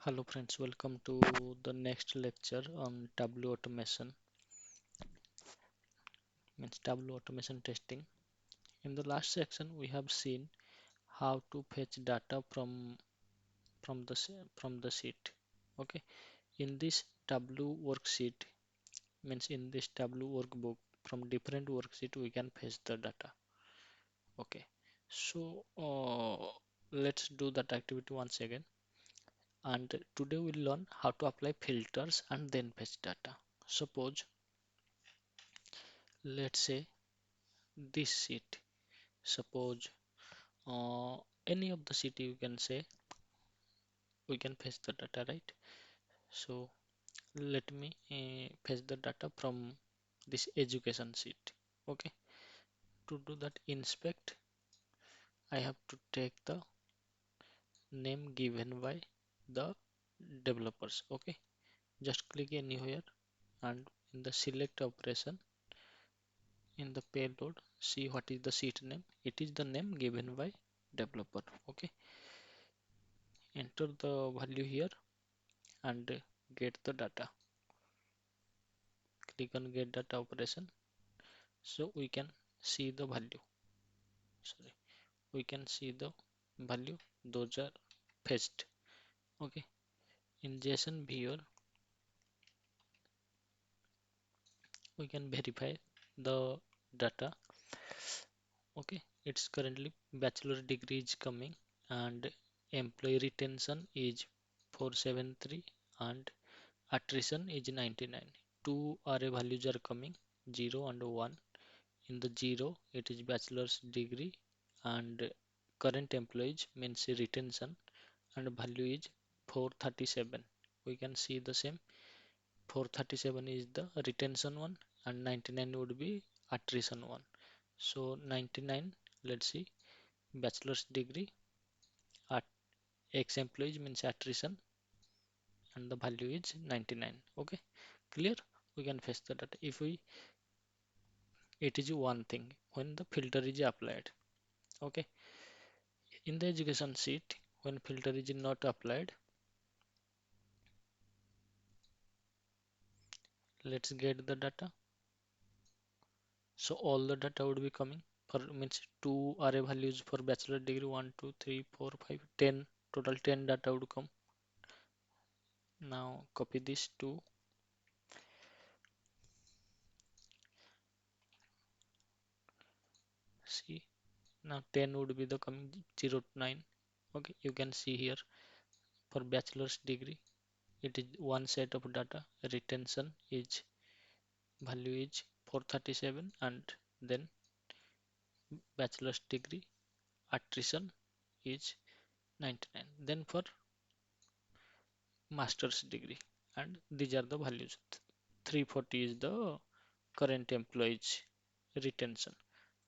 Hello friends, welcome to the next lecture on Tableau automation, means Tableau automation testing. In the last section, we have seen how to fetch data from the sheet. Okay, in this Tableau worksheet, means in this Tableau workbook, from different worksheet we can fetch the data. Okay, so let's do that activity once again. And today we'll learn how to apply filters and then fetch data. Suppose, let's say this sheet, suppose any of the sheet you can say, we can fetch the data, right? So let me fetch the data from this education sheet. Okay, to do that, inspect, I have to take the name given by the developers. Okay, just click anywhere, and in the select operation, in the payload, see what is the sheet name. It is the name given by developer. Okay, enter the value here and get the data. Click on get data operation, so we can see the value. Sorry, we can see the value, those are fetched. Okay, in JSON viewer we can verify the data. Okay, it's currently bachelor degree is coming, and employee retention is 473 and attrition is 99. Two array values are coming, 0 and 1. In the 0 it is bachelor's degree, and current employees means retention, and value is 437. We can see the same, 437 is the retention one and 99 would be attrition one. So 99, let's see, bachelor's degree at ex employees means attrition, and the value is 99. Okay, clear. We can fetch the data. If we, it is one thing when the filter is applied. Okay, in the education sheet, when filter is not applied, let's get the data. So all the data would be coming for, means two array values for bachelor degree, 1 2 3 4 5 10, total 10 data would come. Now copy this to, see, now 10 would be the coming, 0 to 9. Okay, you can see here for bachelor's degree it is one set of data, retention is, value is 437, and then bachelor's degree attrition is 99. Then for master's degree, and these are the values. 340 is the current employees retention,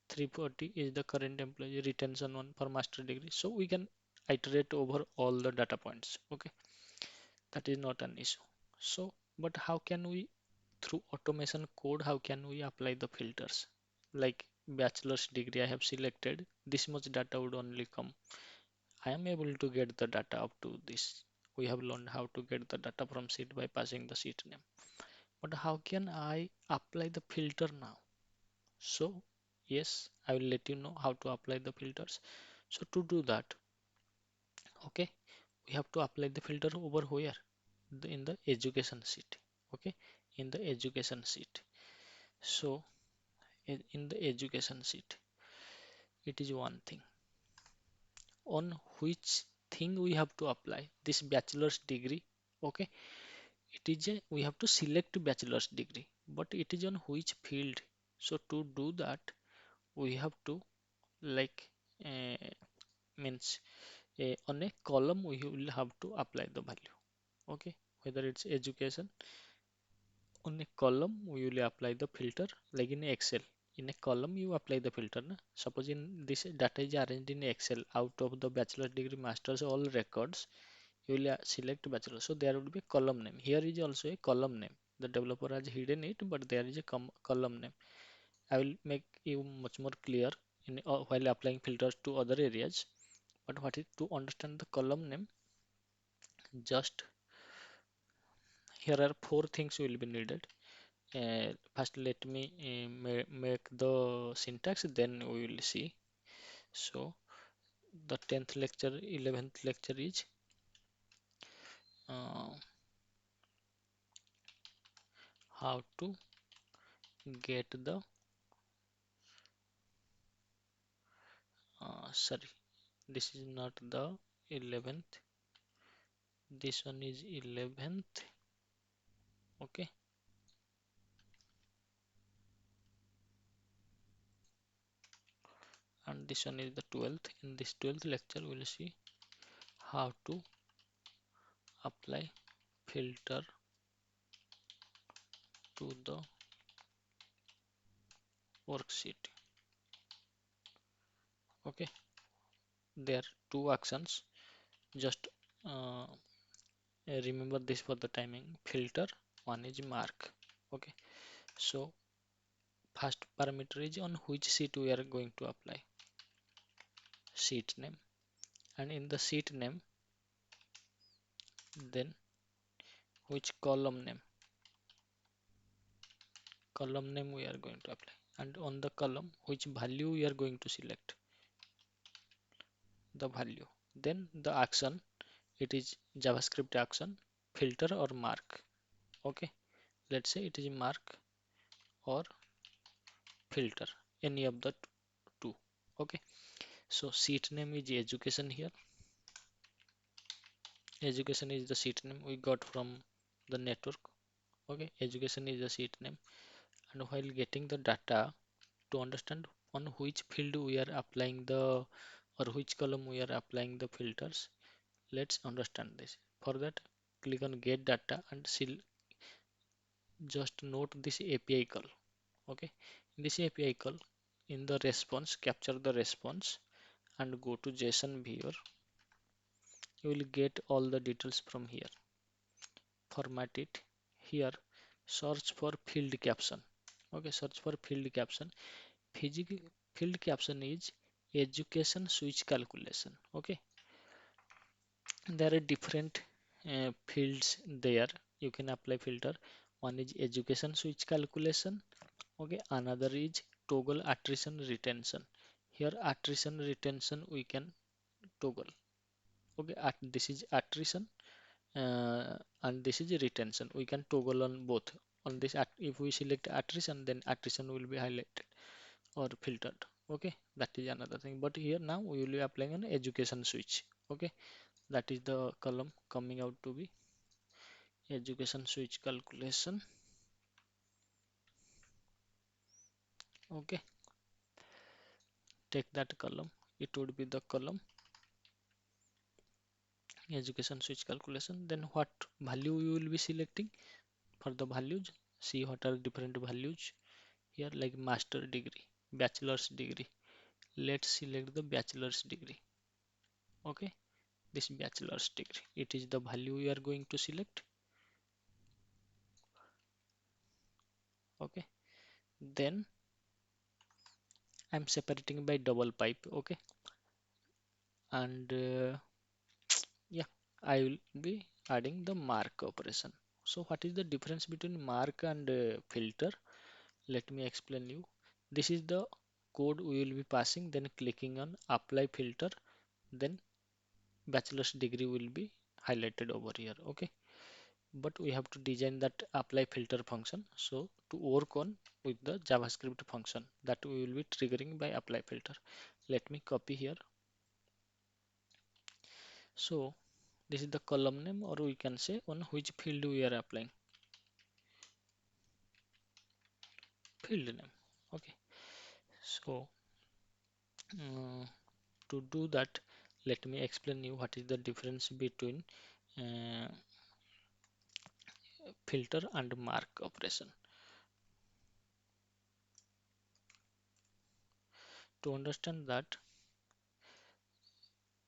340 is the current employee retention one for master degree. So we can iterate over all the data points. Okay, that is not an issue. So but how can we, through automation code, how can we apply the filters? Like bachelor's degree I have selected, this much data would only come. I am able to get the data up to this. We have learned how to get the data from sheet by passing the sheet name. But how can I apply the filter now? So yes, I will let you know how to apply the filters. So to do that, okay, we have to apply the filter over where? In the education sheet. Okay, in the education sheet. So in the education sheet, it is one thing. On which thing we have to apply this bachelor's degree? Okay, it is a, we have to select bachelor's degree, but it is on which field? So to do that, we have to, like, uh, means on a column we will have to apply the value. Okay, whether it's education, on a column we will apply the filter, like in Excel. In a column you apply the filter na? Suppose in this data is arranged in Excel, out of the bachelor degree, masters, all records, you will select bachelor, so there would be a column name. Here is also a column name, the developer has hidden it, but there is a column name. I will make you much more clear in while applying filters to other areas. But what is to understand the column name, Just here are four things will be needed. First, let me make the syntax, then we will see. So, the 10th lecture, 11th lecture is uh, how to get the, sorry, this is not the 11th, this one is 11th, okay. And this one is the 12th. In this 12th lecture, we will see how to apply filter to the worksheet. Okay, there are two actions. Just uh, remember this for the timing. Filter, one is mark. Okay, so first parameter is on which sheet we are going to apply. Sheet name, and in the sheet name, then which column name we are going to apply, and on the column which value we are going to select the value. Then the action, it is JavaScript action, filter or mark. Okay, let's say it is mark or filter, any of the two. Okay, so sheet name is education here. Education is the sheet name we got from the network. Okay, education is the sheet name. And while getting the data, to understand on which field we are applying the, or which column we are applying the filters, let's understand this. For that, click on get data and just note this API call. Okay, in this API call, in the response, capture the response and go to JSON viewer. You will get all the details from here. Format it here. Search for field caption. Okay, search for field caption. Field caption is education switch calculation. Okay, there are different fields there. You can apply filter. One is education switch calculation. Okay, another is toggle attrition retention. Here attrition retention we can toggle. Okay, this is attrition and this is retention. We can toggle on both. On this, if we select attrition, then attrition will be highlighted or filtered. Okay, that is another thing. But here now we will be applying an education switch. Okay, that is the column coming out to be education switch calculation. Okay, take that column. It would be the column education switch calculation. Then what value you will be selecting for the values? See what are different values here, like master degree, bachelor's degree. Let's select the bachelor's degree. Okay, this bachelor's degree, it is the value we are going to select. Okay, then I'm separating by double pipe. Okay, and yeah, I will be adding the mark operation. So what is the difference between mark and filter? Let me explain you. This is the code we will be passing, then clicking on apply filter, then bachelor's degree will be highlighted over here. Okay, but we have to design that apply filter function. So to work on with the JavaScript function that we will be triggering by apply filter. Let me copy here. So this is the column name, or we can say on which field we are applying field name. Okay, so uh, to do that, let me explain you what is the difference between uh, filter and mark operation. To understand that,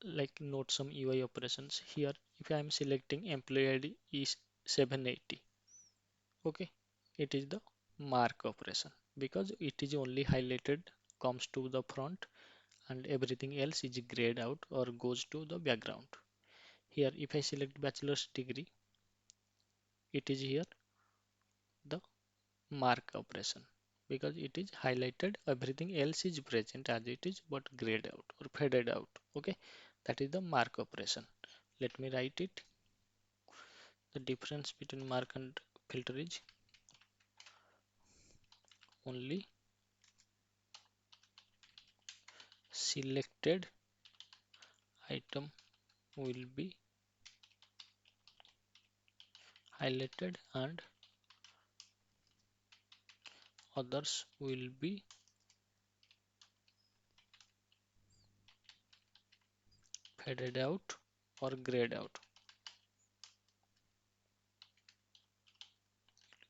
like note some UI operations here. If I am selecting employee ID is 780, okay, it is the mark operation because it is only highlighted, comes to the front, and everything else is grayed out or goes to the background. Here if I select bachelor's degree, it is here the mark operation, because it is highlighted, everything else is present as it is but grayed out or faded out. Okay, that is the mark operation. Let me write it. The difference between mark and filter is only selected item will be highlighted and others will be faded out or grayed out.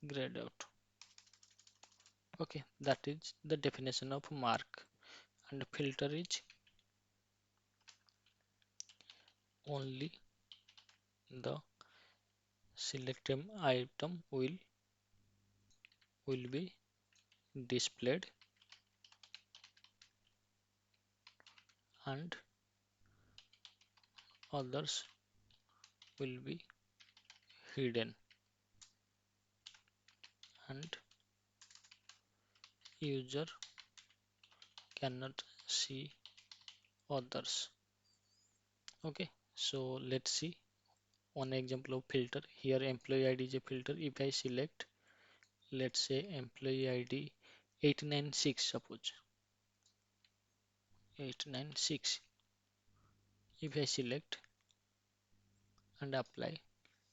Grayed out. Okay, that is the definition of mark. And filter is only the selected item will be displayed and others will be hidden, and user cannot see others. Okay, so let's see one example of filter. Here employee ID is a filter. If I select, let's say employee ID 896, suppose 896. If I select and apply,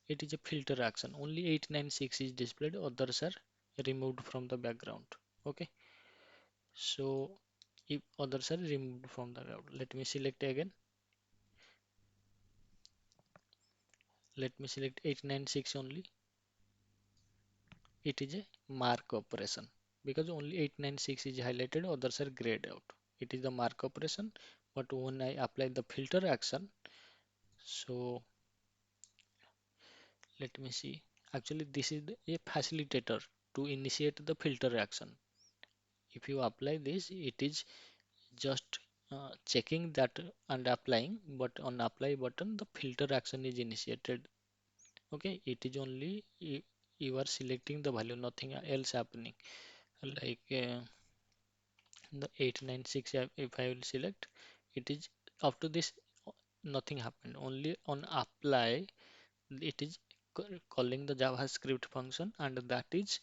it is a filter action. Only 896 is displayed, others are removed from the background. Okay, so if others are removed from the background, let me select again. Let me select 896 only. It is a mark operation because only 896 is highlighted, others are grayed out. It is the mark operation, but when I apply the filter action, so let me see. Actually, this is a facilitator to initiate the filter action. If you apply this, it is just checking that and applying, but on apply button, the filter action is initiated. Okay, it is only you are selecting the value, nothing else happening. Like the 896, if I will select, it is up to this, nothing happened. Only on apply, it is calling the JavaScript function, and that is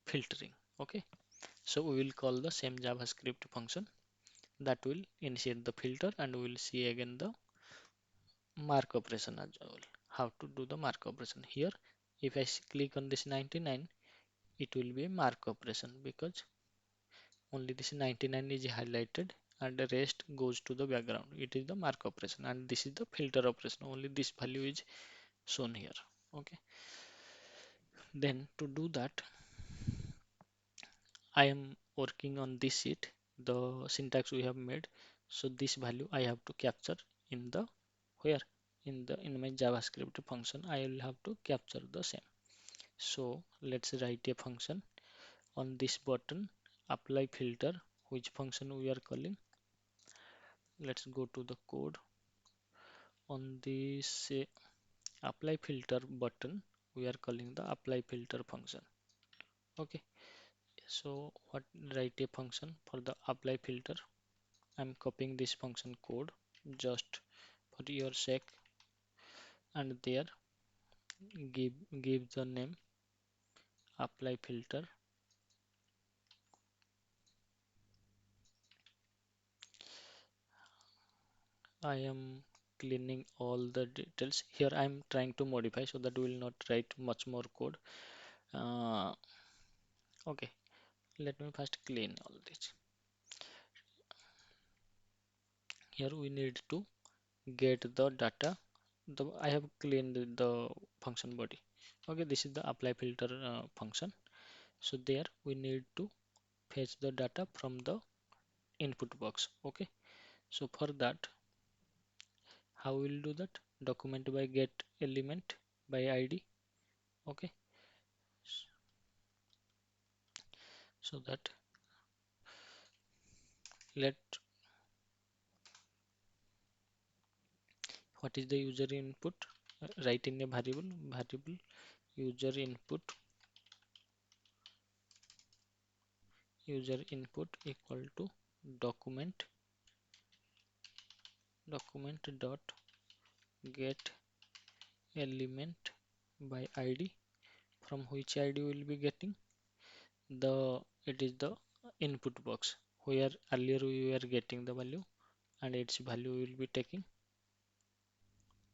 filtering. Okay, so we will call the same JavaScript function that will initiate the filter, and we will see again the mark operation as well. How to do the mark operation here? If I click on this 99, it will be a mark operation because only this 99 is highlighted and the rest goes to the background. It is the mark operation, and this is the filter operation. Only this value is shown here. Okay, then to do that, I am working on this sheet, the syntax we have made. So this value I have to capture in the where in my JavaScript function. I will have to capture the same. So let's write a function on this button, apply filter, which function we are calling. Let's go to the code. On this apply filter button, we are calling the apply filter function. Okay, so what, write a function for the apply filter. I'm copying this function code just for your sake, and there give the name apply filter. I am cleaning all the details here. I'm trying to modify so that we will not write much more code. uh, okay, let me first clean all this. Here we need to get the data. I have cleaned the function body. Okay, this is the apply filter function. So there we need to fetch the data from the input box. Okay, so for that, how we'll do that? Document by get element by id. Okay, so that let What is the user input? Write in a variable user input equal to document dot get element by id, from which id will be getting the it is the input box where earlier we were getting the value, and its value will be taking.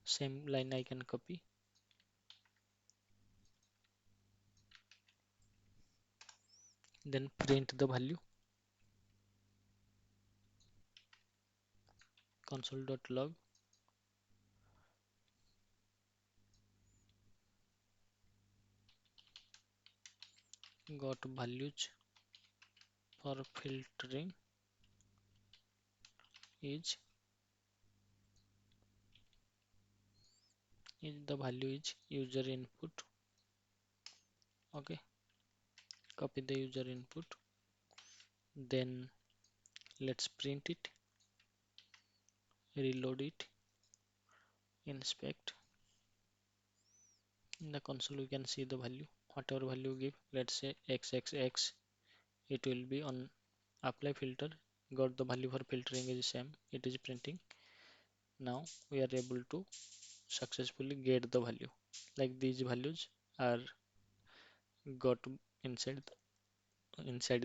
Same line I can copy, then print the value console.log got values for filtering is the value is user input. Okay, copy the user input, then let's print it, reload it, inspect. In the console we can see the value, whatever value you give, let's say xxx, it will be on apply filter, got the value for filtering is same, it is printing. Now we are able to successfully get the value, like these values are got inside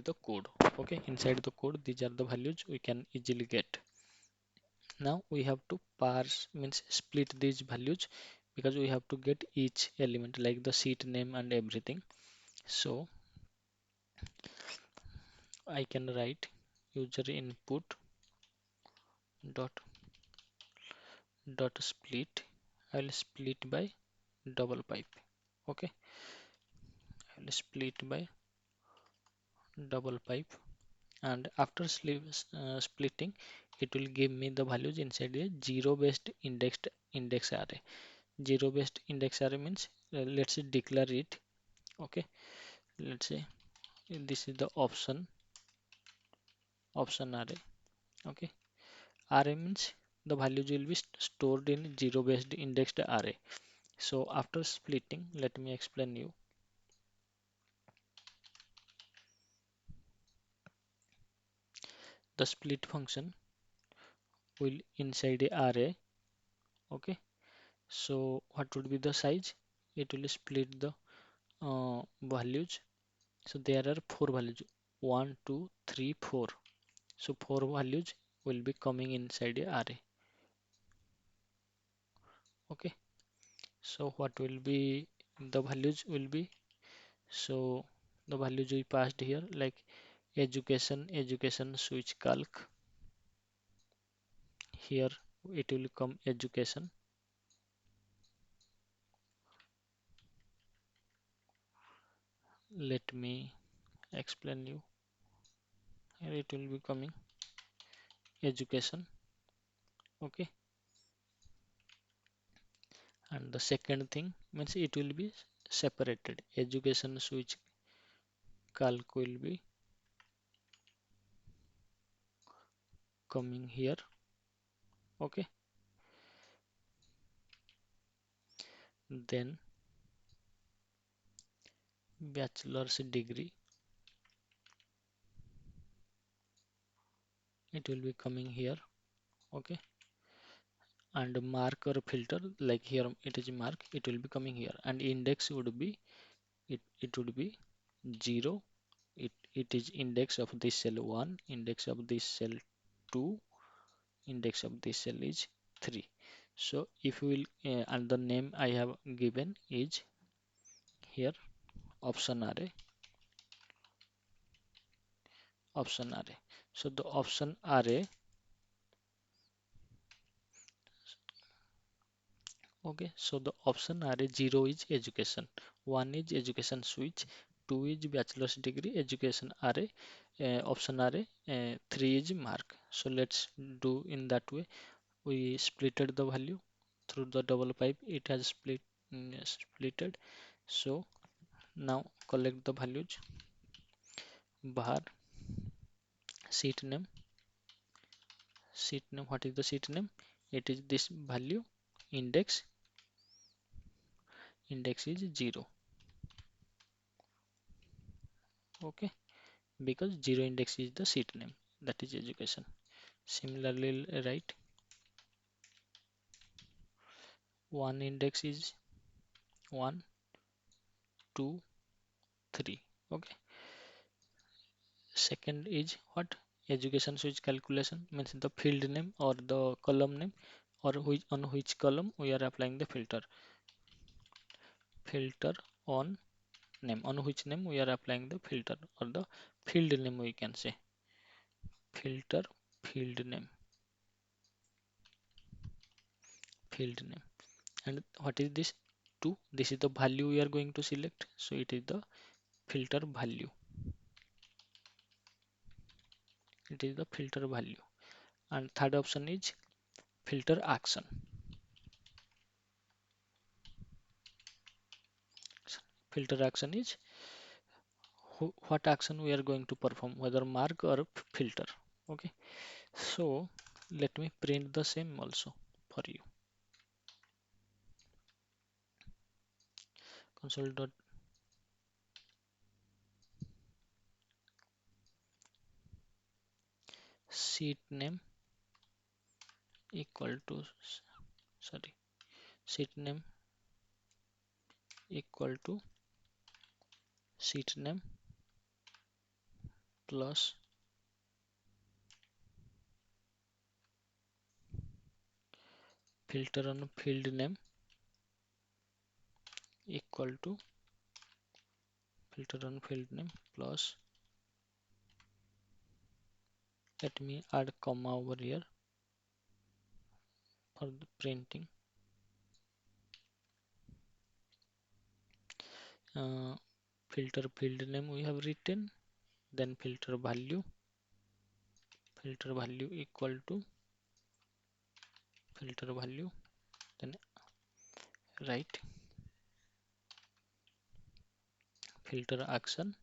the code. Okay, inside the code these are the values we can easily get. Now we have to parse, means split these values, because we have to get each element like the seat name and everything. So I can write user input dot split. I will split by double pipe. Okay, I will split by double pipe, and after splitting, it will give me the values inside a zero based index array. Zero based index array means, let's say declare it. Okay, let's say this is the option array. Okay, array means the values will be stored in zero based indexed array. So after splitting, let me explain you. The split function will inside a array. Okay, so what would be the size? It will split the values. So there are four values, 1 2 3 4. So four values will be coming inside a array. Okay, so what will be the values will be, so the values we passed here, like education switch calc. Here it will come education. Let me explain you. Here it will be coming education. Okay, and the second thing means it will be separated. Education switch calc will be coming here. Okay, then bachelor's degree, it will be coming here. Okay, and mark or filter, like here it is mark, it will be coming here, and index would be, it would be 0. It is index of this cell 1, index of this cell 2, index of this cell is 3. So if we will, and the name I have given is here option array. So the option array. Okay, so the option array, 0 is education, 1 is education switch, 2 is bachelor's degree education array, option array, 3 is mark. So let's do in that way. We splitted the value through the double pipe, it has splitted. So now collect the values. Bar seat name, what is the seat name? It is this value. index is 0. Okay, because 0 index is the seat name, that is education. Similarly, write 1 index is 1, 2, 3. Okay, second is what? Education switch calculation means the field name or the column name, or on which column we are applying the filter. Filter on name, on which name we are applying the filter, or the field name we can say. Filter field name, field name. And what is this? 2. This is the value we are going to select, so it is the filter value. It is the filter value. And third option is filter action. Filter action is what action we are going to perform, whether mark or filter. Okay, so let me print the same also for you. Console dot sheet name equal to, sorry, sheet name equal to sheet name plus filter on field name equal to filter on field name plus, let me add comma over here for the printing. Filter field name we have written, then filter value equal to filter value, then write filter action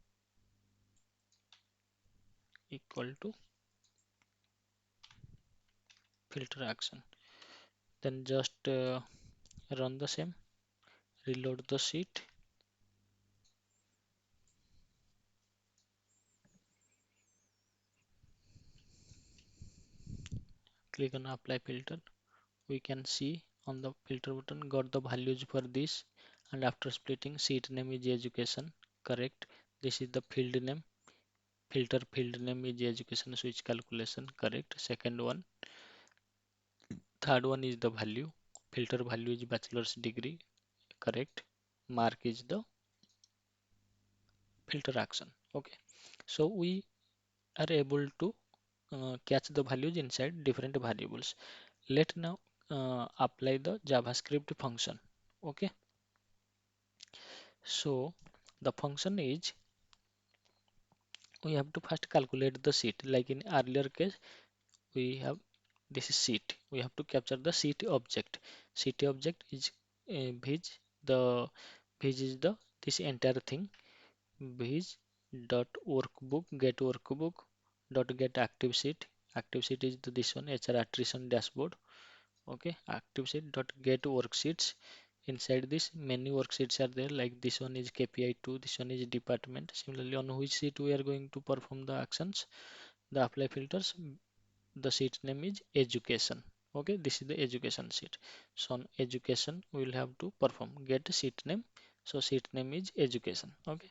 equal to filter action. Then just run the same, reload the sheet, click on apply filter. We can see on the filter button got the values for this, and after splitting, sheet name is education, correct. This is the field name, filter field name is education switch calculation, correct. Second one. Third one is the value, filter value is bachelor's degree, correct. Mark is the filter action. Okay, so we are able to catch the values inside different variables. Let now apply the JavaScript function. Okay, so the function is, we have to first calculate the sheet. Like in earlier case, we have, this is sheet, we have to capture the sheet object. Sheet object is Vij, the Vij is the this entire thing. Vij dot workbook get workbook dot get active sheet. Active sheet is this one, HR attrition dashboard. Okay, active sheet dot get worksheets. Inside this, many worksheets are there, like this one is KPI2, this one is department. Similarly, on which sheet we are going to perform the actions, the apply filters, the sheet name is education. Okay, this is the education sheet. So on education we will have to perform get sheet name, so sheet name is education. Okay,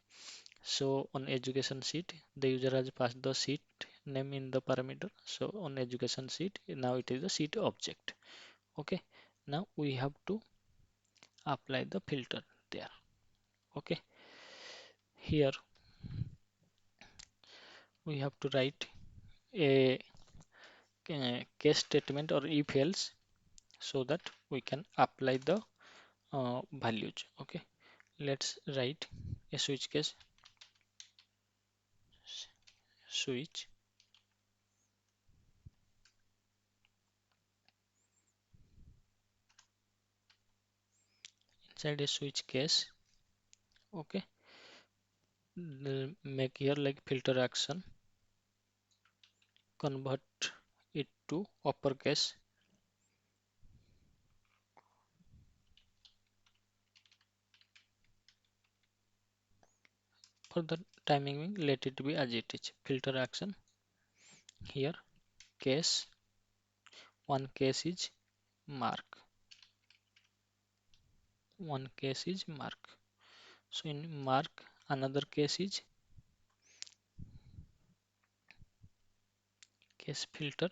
so on education sheet the user has passed the sheet name in the parameter, so on education sheet now it is the sheet object. Okay, now we have to apply the filter there. Okay, here we have to write a case statement or if else, so that we can apply the values. Okay, let's write a switch case, switch inside a switch case. Okay, make here like filter action, convert it to uppercase, For the timing being, let it be as it is. Filter action here, case, one case is mark, one case is mark. So in mark, another case is case filter,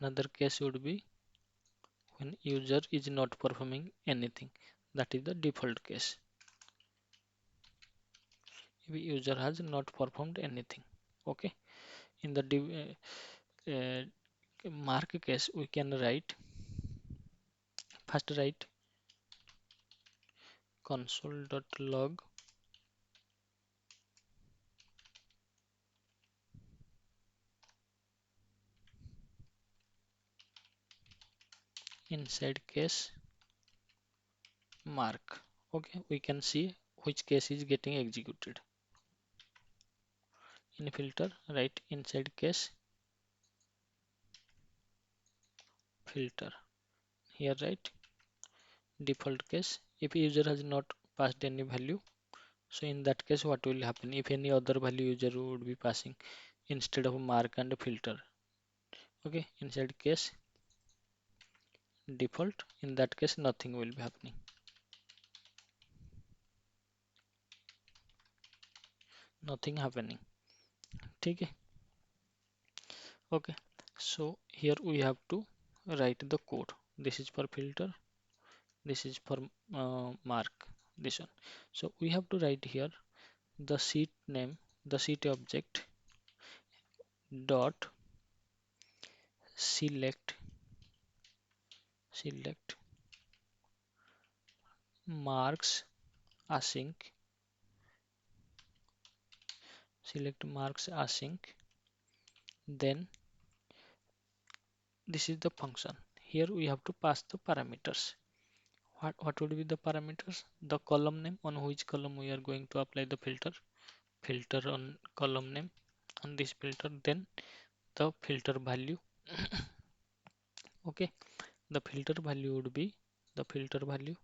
another case would be when user is not performing anything. That is the default case. If user has not performed anything. Okay. In the mark case, we can write, first write console.log inside case mark. Okay, we can see which case is getting executed. In filter, write inside case filter. Here write default case. If user has not passed any value, so in that case what will happen? If any other value user would be passing instead of mark and filter. Okay, inside case default, in that case nothing will be happening. Nothing happening. Okay. Okay. So here we have to write the code. This is for filter. This is for mark. This one. So we have to write here the sheet name, the sheet object dot select marks async, select marks async. Then this is the function. Here we have to pass the parameters. What would be the parameters? The column name, on which column we are going to apply the filter. Filter on column name on this filter. Then the filter value. Okay, the filter value would be the filter value.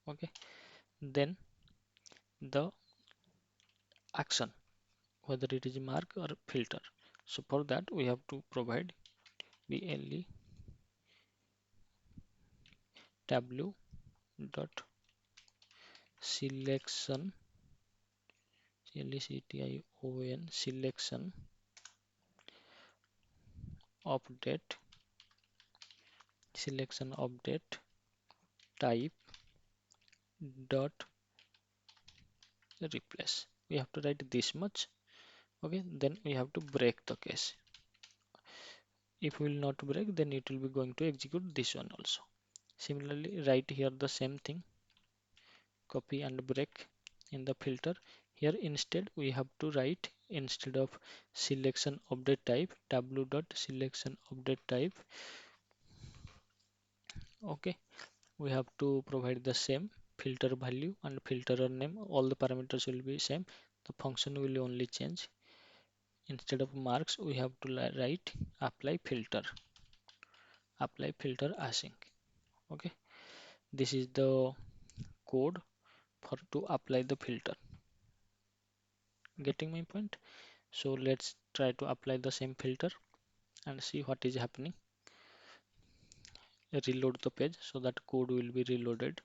Okay, then the action, whether it is mark or filter. So for that we have to provide ble tableau dot selection selection update type dot replace. We have to write this much. Okay, then we have to break the case. If we will not break, then it will be going to execute this one also. Similarly, write here the same thing, copy and break in the filter. Here instead we have to write, instead of selection update type, tableau dot selection update type. Okay, we have to provide the same filter value and filter name. All the parameters will be same. The function will only change. Instead of marks, we have to write apply filter async. Okay, this is the code for to apply the filter. Getting my point? So let's try to apply the same filter and see what is happening. Reload the page so that code will be reloaded.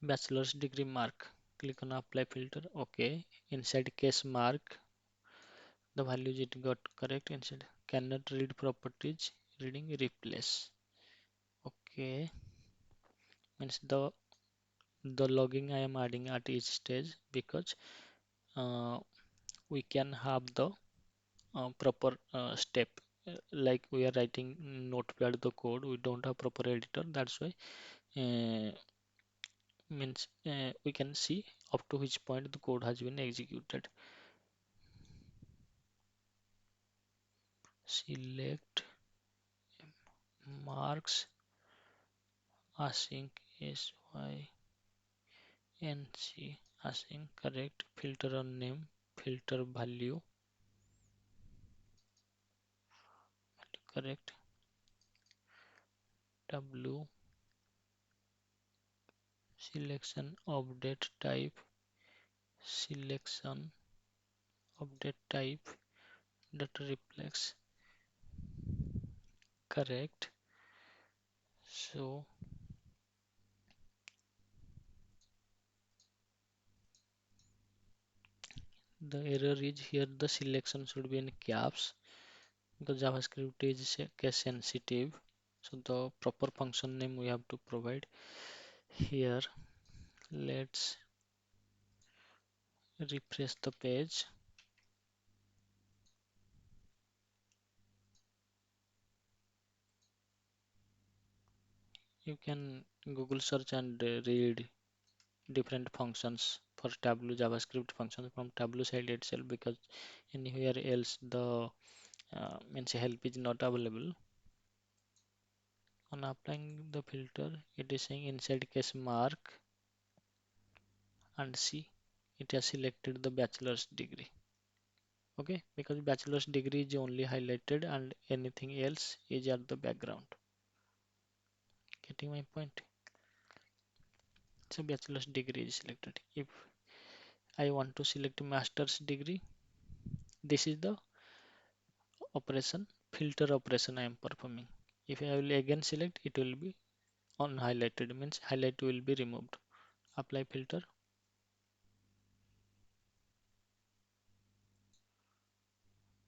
Bachelor's degree mark. Click on apply filter. Okay, inside case mark, the values it got correct. Inside cannot read properties, reading replace. Okay, means the logging I am adding at each stage, because uh, we can have the proper step, like we are writing notepad the code, we don't have proper editor. That's why means we can see up to which point the code has been executed. Select marks async sync async correct, filter on name, filter value correct, w selection update type, selection update type that reflects correct. So the error is here, the selection should be in caps. The JavaScript is case sensitive, so the proper function name we have to provide here. Let's refresh the page. You can Google search and read different functions for Tableau JavaScript functions from Tableau side itself, because anywhere else the means help is not available. On applying the filter, it is saying inside case mark, and see, it has selected the bachelor's degree. Okay, because bachelor's degree is only highlighted and anything else is at the background. Getting my point? So bachelor's degree is selected. If I want to select master's degree, this is the operation, filter operation I am performing. If I will again select, it will be unhighlighted, means highlight will be removed. Apply filter.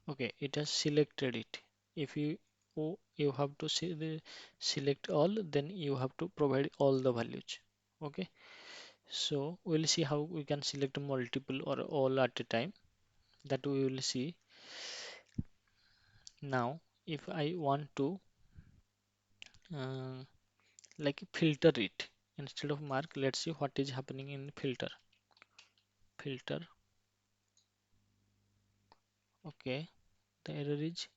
Okay, it has selected it. If you have to select all, then you have to provide all the values. Okay, so we'll see how we can select multiple or all at a time. That we will see. Now if I want to uh, like filter it instead of mark, let's see what is happening in filter. Okay, the error is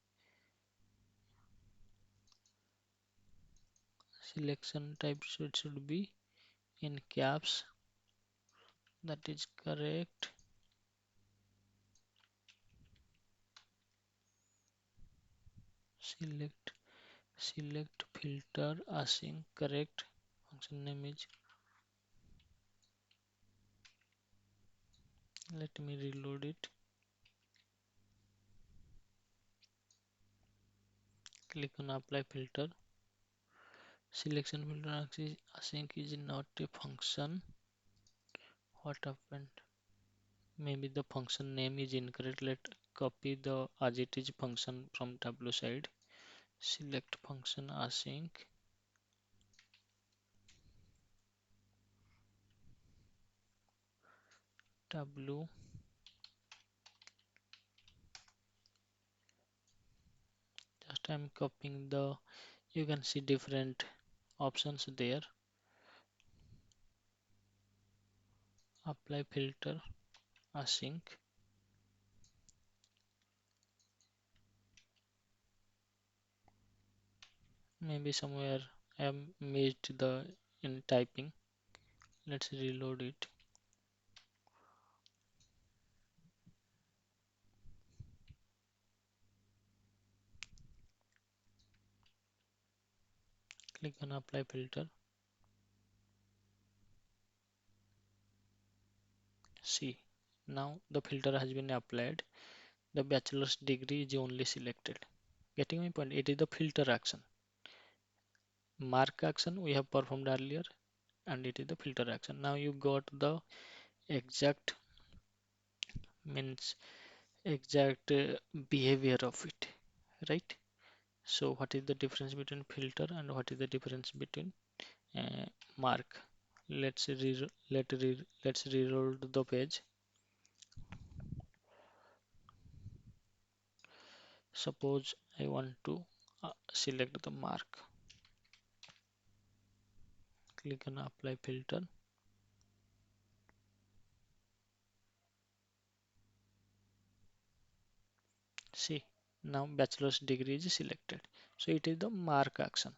selection type should be in caps. That is correct. Select filter async correct. Function name is, let me reload it. Click on apply filter. Selection filter async is not a function. What happened? Maybe the function name is incorrect. Let copy the as it is function from Tableau side. Select function async. Tableau. Just I'm copying the, you can see different options there. Apply filter async. Maybe somewhere I have missed the in typing. Let's reload it. Click on apply filter. See, now the filter has been applied. The bachelor's degree is only selected. Getting my point? It is the filter action. Mark action we have performed earlier, and it is the filter action. Now you got the exact, means exact behavior of it, right? So what is the difference between filter and what is the difference between uh, mark? Let's reroll the page. Suppose I want to select the mark. Click on apply filter. See, now bachelor's degree is selected. So it is the mark action.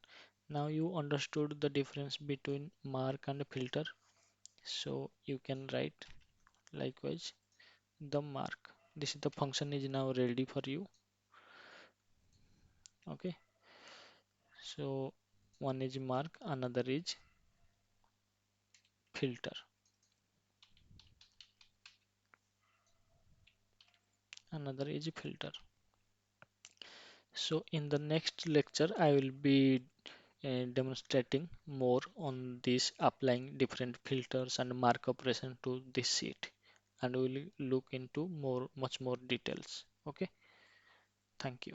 Now you understood the difference between mark and filter. So you can write Likewise, the mark. This is the function is now ready for you. Okay, so one is mark, another is filter, another is filter. So in the next lecture, I will be demonstrating more on this applying different filters and mark operation to this sheet, and we will look into much more details. Okay, thank you.